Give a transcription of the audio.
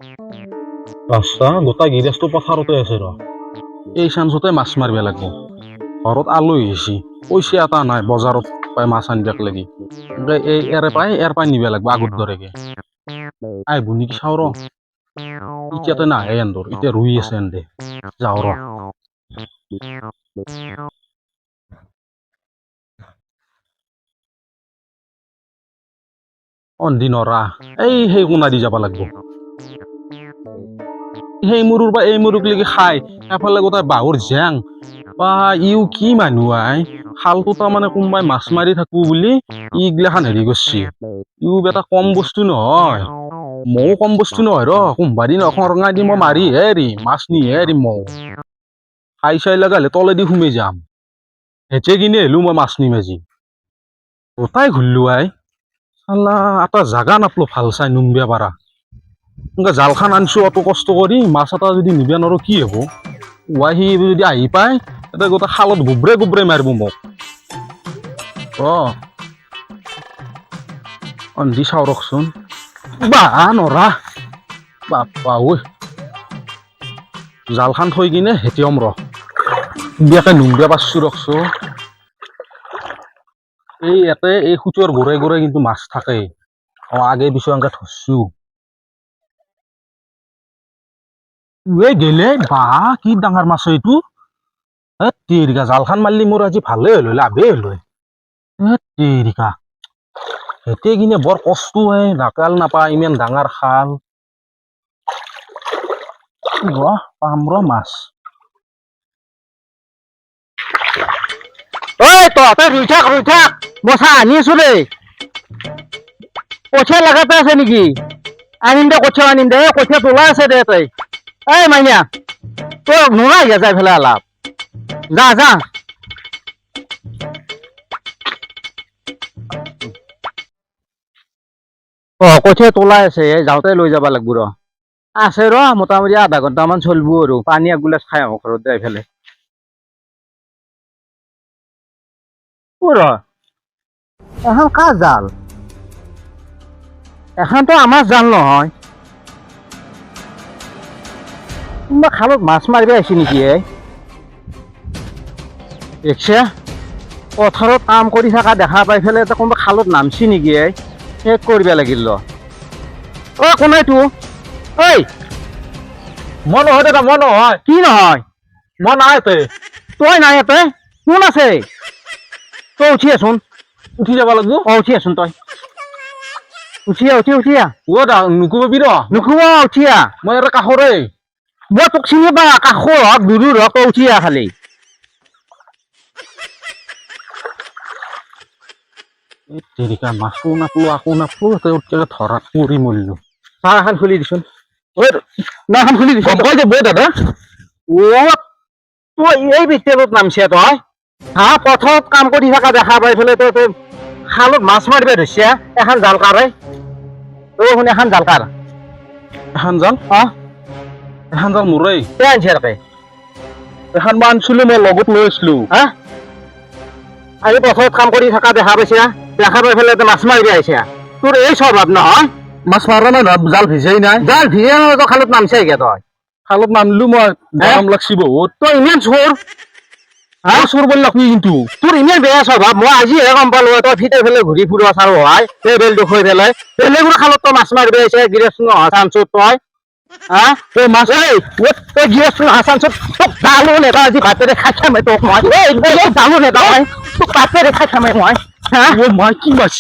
ৰাস্তা গোটাই গিৰেজটো পথাৰতে আছে ৰ এই চান্সতে মাছ মাৰিব লাগিব ঘৰত আলহী আহিছি পইচা এটা নাই বজাৰত পাই মাছ আনিবাক লাগি এই এৰে পাই নিব লাগিব আগৰ দৰেকে আহিব নেকি চাওঁ ৰ এতিয়াতে নাহে এন্দৰ এতিয়া ৰুই আছে এন্দে যাওঁ ৰ অন্ধি নৰা সেই কোনা দি যাব লাগিব সেই মুৰুৰ বা এই মুৰুক লেগি খাই এফালে গোটাই বাহুৰ জেং বা ইও কি মানুহ আই খালটো তাৰমানে কোনোবাই মাছ মাৰি থাকো বুলি ইগিলাখান হেৰি কৰছি ইও বেটা কম বস্তু নহয় ময়ো কম বস্তু নহয় ৰ কোনোবা দিন খৰঙাই দি মই মাৰিহে এৰিম মাছ নিহে এৰিম ময়ো খাই চাই লগা হলে তলেদি সোমাই যাম হেঁচে কিনে হলো মই মাছ নিম আজি গোটাই ঘূৰিলো আই চালা এটা জাগা নাপলো ভাল চাই নুমবিয়া পাৰা এনেকে জালখান আনছো অত কষ্ট কৰি মাছ এটা যদি নিবা নোৱাৰো কি হব সি যদি আহি পায় এটা গোটেই খালত গোবৰে গোবৰে মাৰিব মোক অন্ধি চাওঁ ৰকচোন বা নৰা বাপ্পা ঐ জালখান থৈ কিনে হেতিয়াম ৰ বিয়াকে নুমবিয়া পাৰছো ৰকচো এই ইয়াতে এই খুটোৰ ঘূৰাই ঘূৰাই কিন্তু মাছ থাকে আগে পিছে এনেকে ধৰছো গেলে বা কি ডাঙৰ মাছ এইটো তেৰিকা জালখান মাৰিলি মোৰ আজি ভালে হল লাভে হল তেৰিকা হেতে কিনে বৰ কষ্ট হয় নাকাল নাপায় ইমান ডাঙৰ খাল পাম ৰ মাছ ঐ তহঁতে ৰুই থাক মই চাহ আনি আছো দেই কঠীয়া লাগাতে আছে নেকি আনিম দে কঠীয়া তোলা আছে দে তই এই মাইনা তই নোলাই যাই ফেলে অলপ যা কঠীয়া তোলাই আছে যাওঁতে লৈ যাব লাগিব ৰ আছে ৰ মোটামুটি আধা ঘণ্টামান চলিব আৰু পানী একগিলাচ খাই আহোঁ ঘৰত যাই ফেলে এখন কাৰ জাল এখনতো আমাৰ জাল নহয় কোনোবা খালত মাছ মাৰিব আহিছে নেকি দেখছে পথাৰত কাম কৰি থকা দেখা পাই পেলাই কোনোবা খালত নামছি নেকি শেষ কৰিব লাগিল কোনাইতো ঐ মই নহয় দাদা মই নহয় কি নহয় মই নাই তই নাই ইয়াতে কোন আছে তই উঠি আছোন উঠি যাব লাগিব উঠি আছোন তই উঠিয়া নুকুবাবি উঠিয়া মই ইয়াতে কাষৰে মই তোক চিনি পা কাষৰ হওক দূৰৰ হওক তই উঠিয়া খালি মাছো নাপলো আকৌ নাপলো ধৰাত পৰি মৰিলো চাহ এখন খুলি দিছোন নাখন খুলি দিছো দাদা তই এই বিদ্যালয়ত নামছে তই পথাৰত কাম কৰি থকা দেখা পাই পেলাই তই খালত মাছ মাৰিব ধৰিছে এখন জাল কাৰে শুন এখন জাল কাৰ এখন জাল এখন জাল মোৰেই আনছে তাকে এখন মই আনিছিলো মই লগত লৈ আছিলো আজি পথাৰত কাম কৰি থকা দেখা পাইছে দেখা পাই পেলাই মাছ মাৰিব আহিছে তোৰ এই স্বভাৱ নহয় মাছ মাৰা নাই জাল ভিজাই নাই জাল ভিজা নাই তই খালত নামছে তই খালত নামিলো মই গৰম লাগছি বহুত তই ইমান চোৰ বল লাগবি কিন্তু তোৰ ইমান বেয়া স্বভাৱ মই আজিহে গম পালো তই ফিটাই পেলাই ঘূৰি ফুৰা চাৰো হয় বেল দেখুৱাই পেলাই বেলেগৰ খালত তই মাছ মাৰিব আহিছে গিৰেজ নহয় চাঞ্চত তই মাছ তই গিৰেজ নহয় চাঞ্চত তোক ডালো নেতা আজি ভাতেৰে খাই খামে তোক মই ডালো নেতা মই তোক ভাতেৰে খাই খামে মই মই কি মাছ